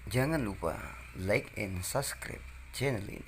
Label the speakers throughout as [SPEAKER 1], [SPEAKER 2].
[SPEAKER 1] Jangan lupa like and subscribe channel ini.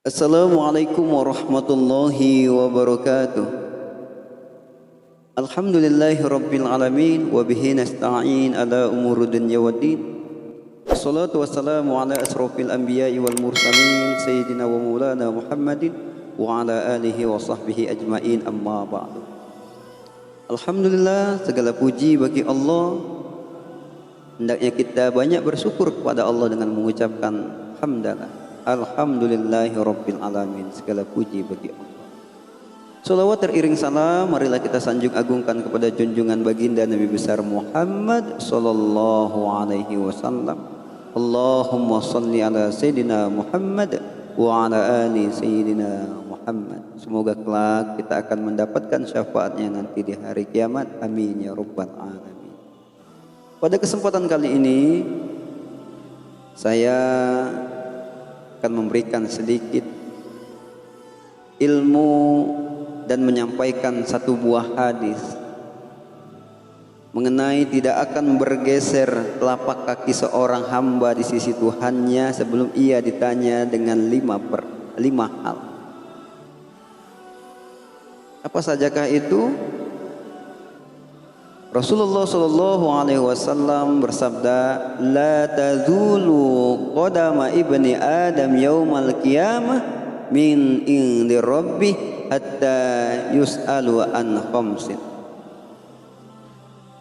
[SPEAKER 2] Assalamualaikum warahmatullahi wabarakatuh. Alhamdulillahi rabbil alamin wa bihi nasta'in ala umuri dunya waddin. Wassalatu wassalamu ala asrofil anbiya'i wal mursalin sayyidina wa maulana Muhammadin wa ala alihi wa sahbihi ajma'in, amma ba'du. Alhamdulillah, segala puji bagi Allah. Hendaknya kita banyak bersyukur kepada Allah dengan mengucapkan hamdalah. Alhamdulillahi rabbil alamin. Segala puji bagi Allah. Salawat teriring salam, marilah kita sanjung agungkan kepada junjungan baginda Nabi besar Muhammad sallallahu alaihi wasallam. Allahumma salli ala sayyidina Muhammad wa ala ali sayyidina Muhammad. Semoga kelak kita akan mendapatkan syafaatnya nanti di hari kiamat. Amin ya rabbal alamin. Pada kesempatan kali ini saya akan memberikan sedikit ilmu dan menyampaikan satu buah hadis mengenai tidak akan bergeser telapak kaki seorang hamba di sisi Tuhannya sebelum ia ditanya dengan lima hal. Apa sajakah itu? Rasulullah sallallahu alaihi wasallam bersabda, "La tazulu qadama ibni Adam yaumal qiyamah min indi rabbih hatta yus'alu an khamsin."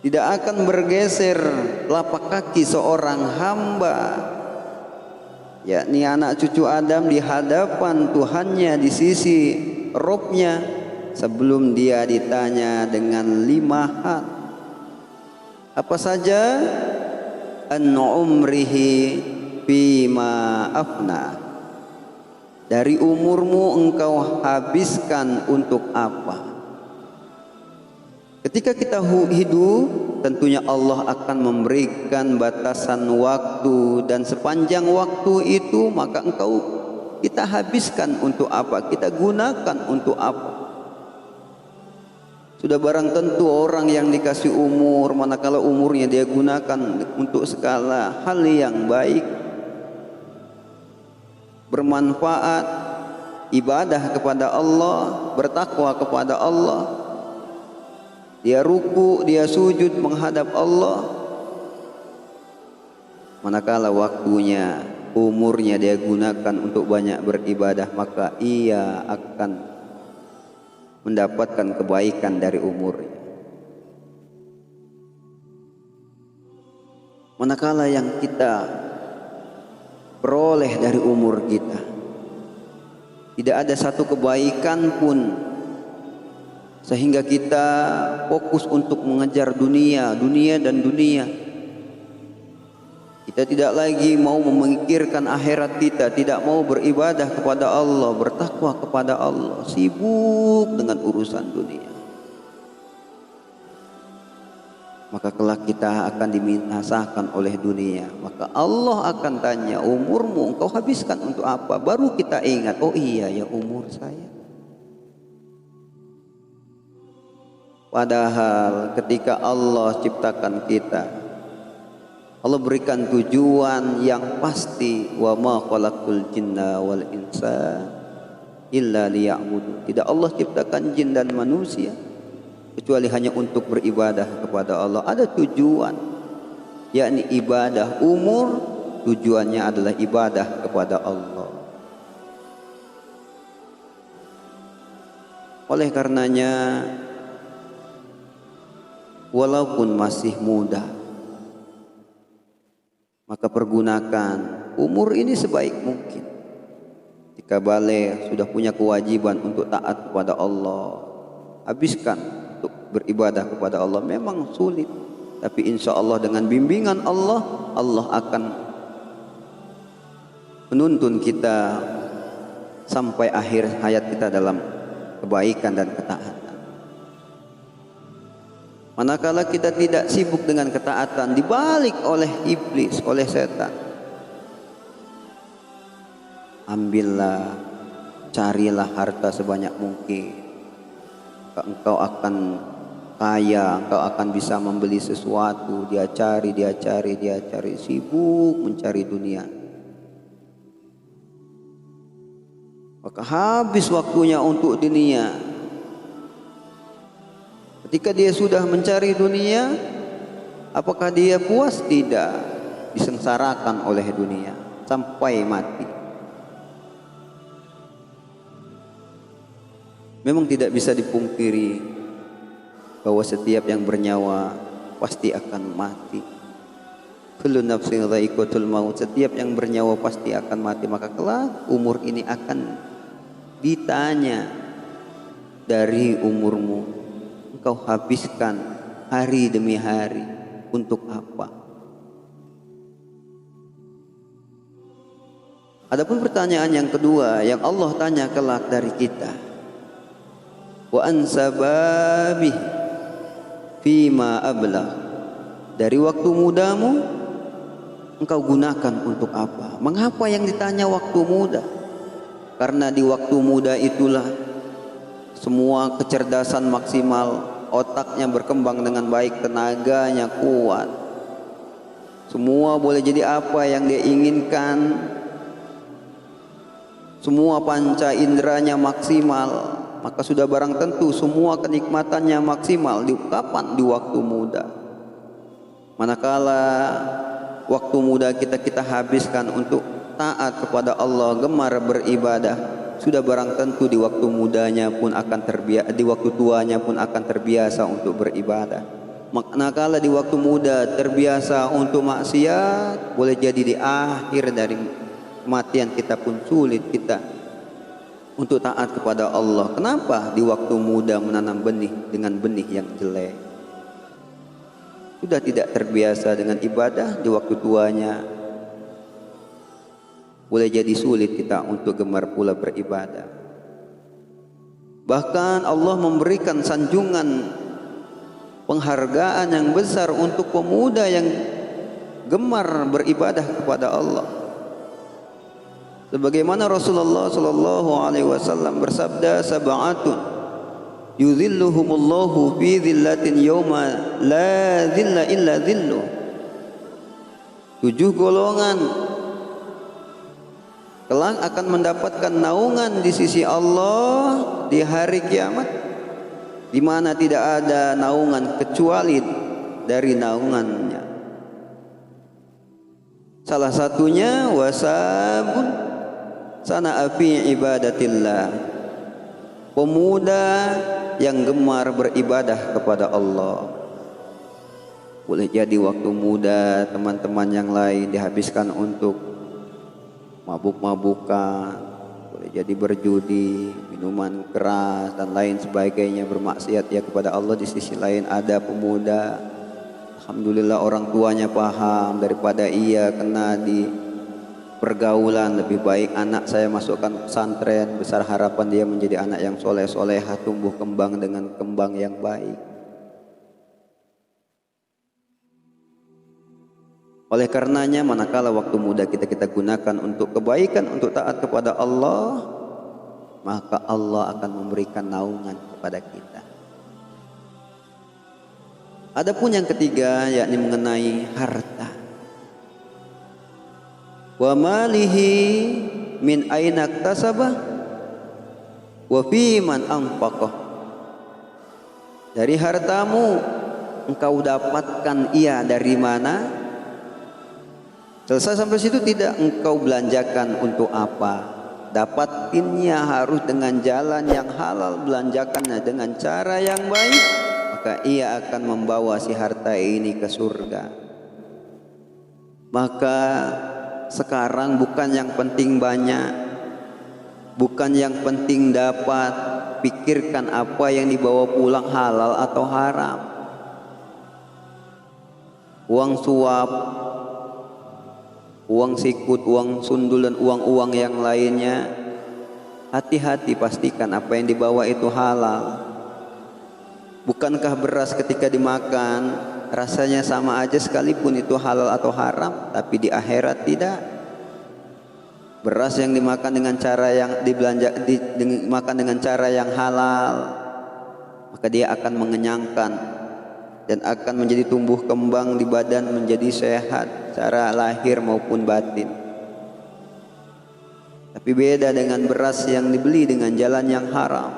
[SPEAKER 2] Tidak akan bergeser telapak kaki seorang hamba, yakni anak cucu Adam, di hadapan Tuhannya, di sisi Rabbnya, sebelum dia ditanya dengan 5 hal. Apa saja? An umrihi bima afna. Dari umurmu engkau habiskan untuk apa? Ketika kita hidup, tentunya Allah akan memberikan batasan waktu, dan sepanjang waktu itu maka kita habiskan untuk apa? Kita gunakan untuk apa? Sudah barang tentu orang yang dikasih umur, manakala umurnya dia gunakan untuk segala hal yang baik, bermanfaat, ibadah kepada Allah, bertakwa kepada Allah, dia ruku, dia sujud menghadap Allah. Manakala waktunya, umurnya dia gunakan untuk banyak beribadah, maka ia akan mendapatkan kebaikan dari umurnya. Manakala yang kita peroleh dari umur kita tidak ada satu kebaikan pun, sehingga kita fokus untuk mengejar dunia dan dunia. Kita tidak lagi mau memikirkan akhirat kita, tidak mau beribadah kepada Allah, bertakwa kepada Allah, sibuk dengan urusan dunia. Maka kelak kita akan dibinasakan oleh dunia. Maka Allah akan tanya, umurmu engkau habiskan untuk apa? Baru kita ingat, oh iya ya, umur saya. Padahal ketika Allah ciptakan kita, Allah berikan tujuan yang pasti, wa ma khalaqul jinna wal insa illa liya'budun. Tidak Allah ciptakan jin dan manusia kecuali hanya untuk beribadah kepada Allah. Ada tujuan, yakni ibadah. Umur tujuannya adalah ibadah kepada Allah. Oleh karenanya, walaupun masih muda, maka pergunakan umur ini sebaik mungkin. Jika balik, sudah punya kewajiban untuk taat kepada Allah, habiskan untuk beribadah kepada Allah. Memang sulit, tapi insya Allah dengan bimbingan Allah, Allah akan menuntun kita sampai akhir hayat kita dalam kebaikan dan ketaatan. Manakala kita tidak sibuk dengan ketaatan, dibalik oleh iblis, oleh setan. Ambillah, carilah harta sebanyak mungkin, engkau akan kaya, engkau akan bisa membeli sesuatu. Dia cari, sibuk mencari dunia. Maka habis waktunya untuk dunia. Ketika dia sudah mencari dunia, apakah dia puas? Tidak. Disengsarakan oleh dunia sampai mati. Memang tidak bisa dipungkiri bahwa setiap yang bernyawa pasti akan mati. Kullu nafsin dha'iqatul maut. Setiap yang bernyawa pasti akan mati. Maka kelak umur ini akan ditanya, dari umurmu engkau habiskan hari demi hari untuk apa? Adapun pertanyaan yang kedua yang Allah tanya kelak dari kita, wa ansababih fima ablah, dari waktu mudamu engkau gunakan untuk apa? Mengapa yang ditanya waktu muda? Karena di waktu muda itulah semua kecerdasan maksimal, otaknya berkembang dengan baik, tenaganya kuat, semua boleh jadi apa yang dia inginkan, semua panca inderanya maksimal. Maka sudah barang tentu semua kenikmatannya maksimal. Di kapan? Di waktu muda. Manakala waktu muda kita habiskan untuk taat kepada Allah, gemar beribadah, sudah barang tentu di waktu mudanya pun akan terbiasa, di waktu tuanya pun akan terbiasa untuk beribadah. Manakala di waktu muda terbiasa untuk maksiat, boleh jadi di akhir dari kematian kita pun sulit kita untuk taat kepada Allah. Kenapa? Di waktu muda menanam benih dengan benih yang jelek. Sudah tidak terbiasa dengan ibadah, di waktu tuanya boleh jadi sulit kita untuk gemar pula beribadah. Bahkan Allah memberikan sanjungan penghargaan yang besar untuk pemuda yang gemar beribadah kepada Allah. Sebagaimana Rasulullah sallallahu alaihi wasallam bersabda, sab'atun yudhilluhumullahu fi dhillatin yawma la dhilla illa dhilluh. 7 golongan kelak akan mendapatkan naungan di sisi Allah di hari kiamat, di mana tidak ada naungan kecuali dari naungannya. Salah satunya wasabun sana'a fi ibadatillah, pemuda yang gemar beribadah kepada Allah. Boleh jadi waktu muda teman-teman yang lain dihabiskan untuk mabuk-mabukan, boleh jadi berjudi, minuman keras dan lain sebagainya, bermaksiat ya kepada Allah. Di sisi lain ada pemuda, alhamdulillah orang tuanya paham, daripada ia kena di pergaulan, lebih baik anak saya masukkan pesantren, besar harapan dia menjadi anak yang soleh-solehah, tumbuh kembang dengan kembang yang baik. Oleh karenanya, manakala waktu muda kita gunakan untuk kebaikan, untuk taat kepada Allah, maka Allah akan memberikan naungan kepada kita. Adapun yang ketiga, yakni mengenai harta. Wa malihi min aina iktasabah wa fi man anfaqah. Dari hartamu engkau dapatkan ia dari mana? Selesai sampai situ tidak, engkau belanjakan untuk apa? Dapatinnya harus dengan jalan yang halal, belanjakannya dengan cara yang baik, maka ia akan membawa si harta ini ke surga. Maka sekarang bukan yang penting banyak, bukan yang penting dapat, pikirkan apa yang dibawa pulang halal atau haram. Uang suap, uang sikut, uang sundul dan uang-uang yang lainnya, hati-hati, pastikan apa yang dibawa itu halal. Bukankah beras ketika dimakan rasanya sama aja sekalipun itu halal atau haram, tapi di akhirat tidak. Beras yang dimakan dengan cara yang dimakan dengan cara yang halal, maka dia akan mengenyangkan dan akan menjadi tumbuh kembang di badan, menjadi sehat secara lahir maupun batin. Tapi beda dengan beras yang dibeli dengan jalan yang haram.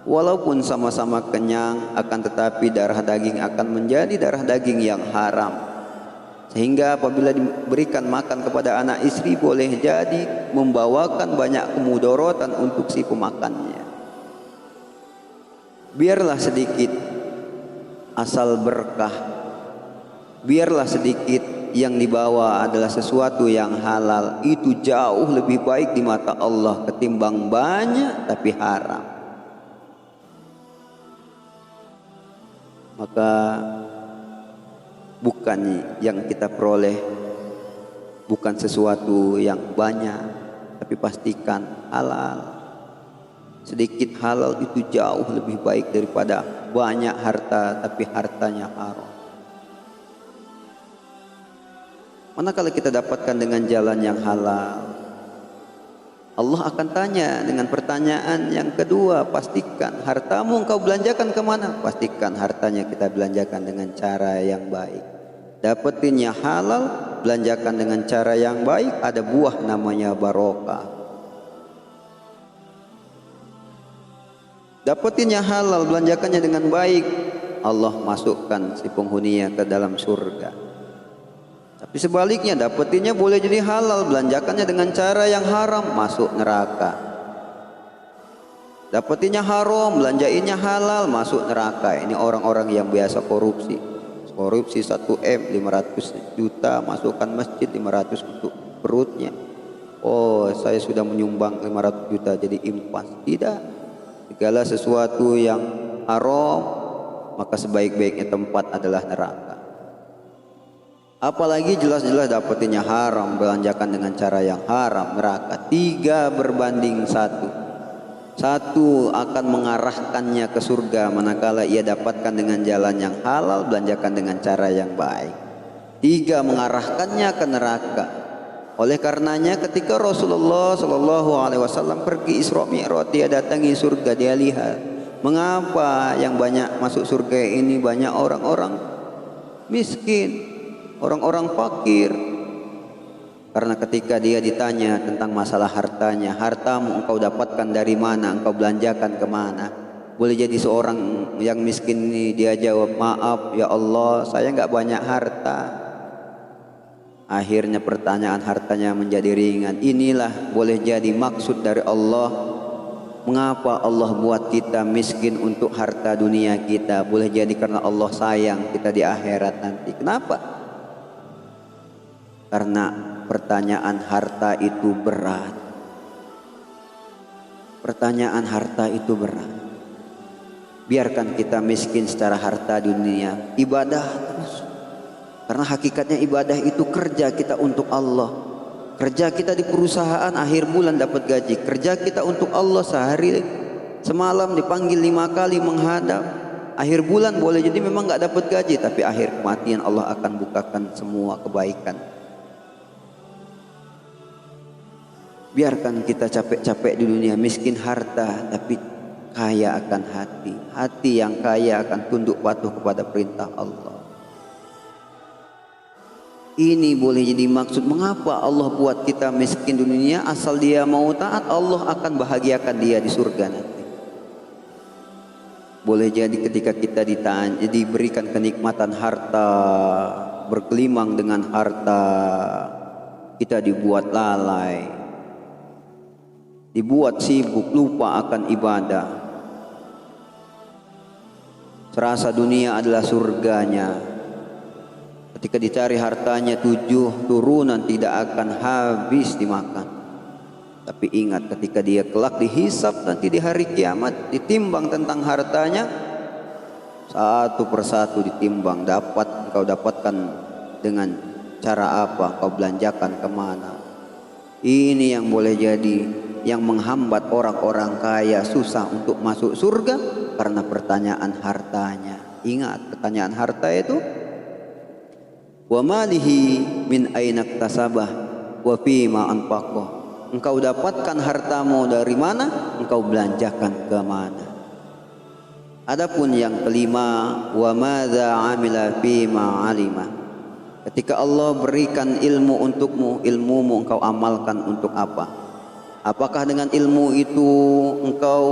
[SPEAKER 2] Walaupun sama-sama kenyang, akan tetapi darah daging akan menjadi darah daging yang haram. Sehingga apabila diberikan makan kepada anak istri, boleh jadi membawakan banyak kemudorotan untuk si pemakannya. Biarlah sedikit asal berkah, biarlah sedikit yang dibawa adalah sesuatu yang halal. Itu jauh lebih baik di mata Allah ketimbang banyak tapi haram. Maka bukan yang kita peroleh bukan sesuatu yang banyak, tapi pastikan halal. Sedikit halal itu jauh lebih baik daripada banyak harta tapi hartanya haram. Manakala kita dapatkan dengan jalan yang halal, Allah akan tanya dengan pertanyaan yang kedua, pastikan hartamu engkau belanjakan kemana? Pastikan hartanya kita belanjakan dengan cara yang baik. Dapetinnya halal, belanjakan dengan cara yang baik, ada buah namanya barokah. Dapetinnya halal, belanjakannya dengan baik, Allah masukkan si penghuninya ke dalam surga. Tapi sebaliknya, dapetinnya boleh jadi halal, belanjakannya dengan cara yang haram, masuk neraka. Dapetinnya haram, belanjainnya halal, masuk neraka. Ini orang-orang yang biasa korupsi. Korupsi 1M, 500 juta, masukkan masjid 500 untuk perutnya. Oh, saya sudah menyumbang 500 juta jadi impas. Tidak. Segala sesuatu yang haram, maka sebaik-baiknya tempat adalah neraka. Apalagi jelas-jelas dapetinnya haram, belanjakan dengan cara yang haram, neraka. 3 berbanding 1. 1 akan mengarahkannya ke surga manakala ia dapatkan dengan jalan yang halal, belanjakan dengan cara yang baik. 3 mengarahkannya ke neraka. Oleh karenanya ketika Rasulullah SAW pergi Isra Mi'raj, dia datangi surga, dia lihat mengapa yang banyak masuk surga ini banyak orang-orang miskin, orang-orang fakir. Karena ketika dia ditanya tentang masalah hartanya, hartamu engkau dapatkan dari mana, engkau belanjakan kemana? Boleh jadi seorang yang miskin ini dia jawab, maaf ya Allah, saya enggak banyak harta. Akhirnya pertanyaan hartanya menjadi ringan. Inilah boleh jadi maksud dari Allah. Mengapa Allah buat kita miskin untuk harta dunia kita? Boleh jadi karena Allah sayang kita di akhirat nanti. Kenapa? Karena pertanyaan harta itu berat. Pertanyaan harta itu berat. Biarkan kita miskin secara harta dunia, ibadah terus. Karena hakikatnya ibadah itu kerja kita untuk Allah. Kerja kita di perusahaan akhir bulan dapat gaji. Kerja kita untuk Allah sehari semalam dipanggil 5 kali menghadap. Akhir bulan boleh jadi memang nggak dapat gaji, tapi akhir kematian Allah akan bukakan semua kebaikan. Biarkan kita capek-capek di dunia, miskin harta tapi kaya akan hati. Hati yang kaya akan tunduk patuh kepada perintah Allah. Ini boleh jadi maksud mengapa Allah buat kita miskin di dunia. Asal dia mau taat, Allah akan bahagiakan dia di surga nanti. Boleh jadi ketika kita diberikan kenikmatan harta, berkelimang dengan harta, kita dibuat lalai, dibuat sibuk, lupa akan ibadah. Serasa dunia adalah surganya. Ketika dicari hartanya 7 turunan tidak akan habis dimakan. Tapi ingat ketika dia kelak dihisap nanti di hari kiamat, ditimbang tentang hartanya, satu persatu ditimbang. Engkau dapatkan dengan cara apa, kau belanjakan kemana. Ini yang boleh jadi yang menghambat orang-orang kaya susah untuk masuk surga karena pertanyaan hartanya. Ingat, pertanyaan harta itu wa malihi min aina iktasabah wa fima anfaqah. Engkau dapatkan hartamu dari mana, engkau belanjakan ke mana. Adapun yang kelima, wa madza amila fima alima. Ketika Allah berikan ilmu untukmu, ilmumu engkau amalkan untuk apa? Apakah dengan ilmu itu engkau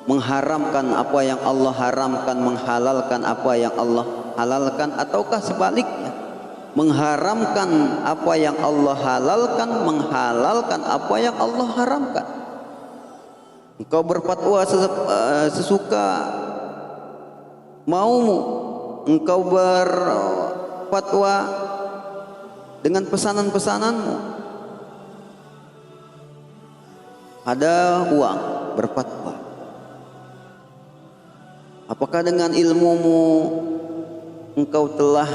[SPEAKER 2] mengharamkan apa yang Allah haramkan, menghalalkan apa yang Allah halalkan, ataukah sebaliknya, mengharamkan apa yang Allah halalkan, menghalalkan apa yang Allah haramkan? Engkau berfatwa sesuka maumu, engkau berfatwa dengan pesanan-pesananmu. Ada uang, berfatwa. Apakah dengan ilmumu engkau telah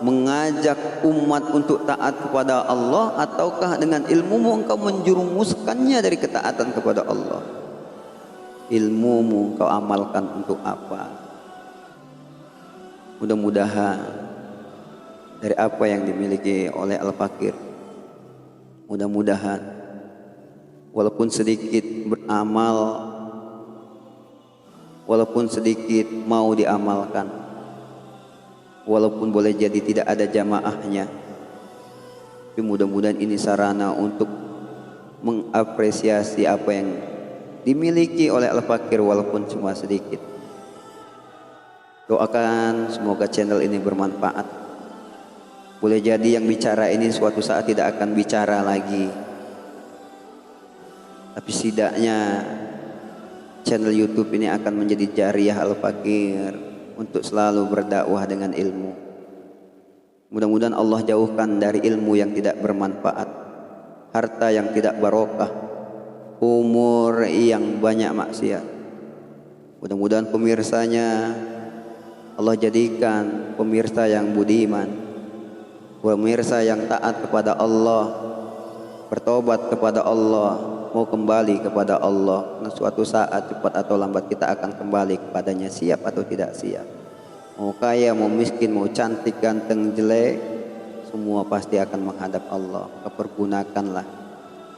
[SPEAKER 2] mengajak umat untuk taat kepada Allah, ataukah dengan ilmumu engkau menjerumuskannya dari ketaatan kepada Allah? Ilmumu engkau amalkan untuk apa? Mudah-mudahan dari apa yang dimiliki oleh Al-Fakir, mudah-mudahan walaupun sedikit beramal, walaupun sedikit mau diamalkan, walaupun boleh jadi tidak ada jamaahnya, tapi mudah-mudahan ini sarana untuk mengapresiasi apa yang dimiliki oleh Al-Fakir walaupun cuma sedikit. Doakan semoga channel ini bermanfaat. Boleh jadi yang bicara ini suatu saat tidak akan bicara lagi, tapi setidaknya channel YouTube ini akan menjadi jariah Al-Fakir untuk selalu berdakwah dengan ilmu. Mudah-mudahan Allah jauhkan dari ilmu yang tidak bermanfaat, harta yang tidak barokah, umur yang banyak maksiat. Mudah-mudahan pemirsanya Allah jadikan pemirsa yang budiman, pemirsa yang taat kepada Allah, bertobat kepada Allah, mau kembali kepada Allah. Nah, suatu saat cepat atau lambat kita akan kembali kepadanya, siap atau tidak siap. Mau kaya, mau miskin, mau cantik, ganteng, jelek, semua pasti akan menghadap Allah. Pergunakanlah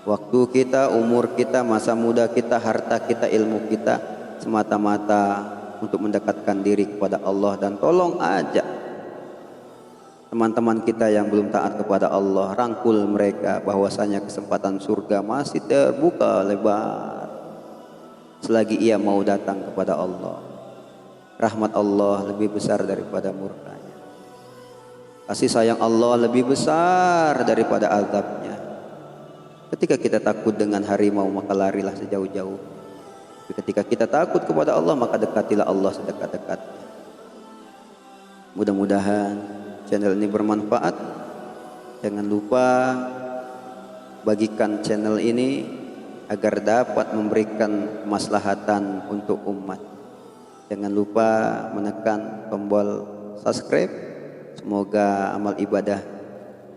[SPEAKER 2] waktu kita, umur kita, masa muda kita, harta kita, ilmu kita semata-mata untuk mendekatkan diri kepada Allah. Dan tolong ajak teman-teman kita yang belum taat kepada Allah, rangkul mereka bahwasanya kesempatan surga masih terbuka lebar selagi ia mau datang kepada Allah. Rahmat Allah lebih besar daripada murkanya, kasih sayang Allah lebih besar daripada azabnya. Ketika kita takut dengan harimau, maka larilah sejauh-jauh. Tapi ketika kita takut kepada Allah, maka dekatilah Allah sedekat-dekatnya. Mudah-mudahan channel ini bermanfaat. Jangan lupa bagikan channel ini agar dapat memberikan kemaslahatan untuk umat. Jangan lupa menekan tombol subscribe. Semoga amal ibadah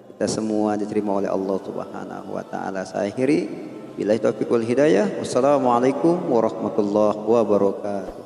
[SPEAKER 2] kita semua diterima oleh Allah Subhanahu wa taala. Saya akhiri, billahi taufiq wal hidayah. Wassalamualaikum warahmatullahi wabarakatuh.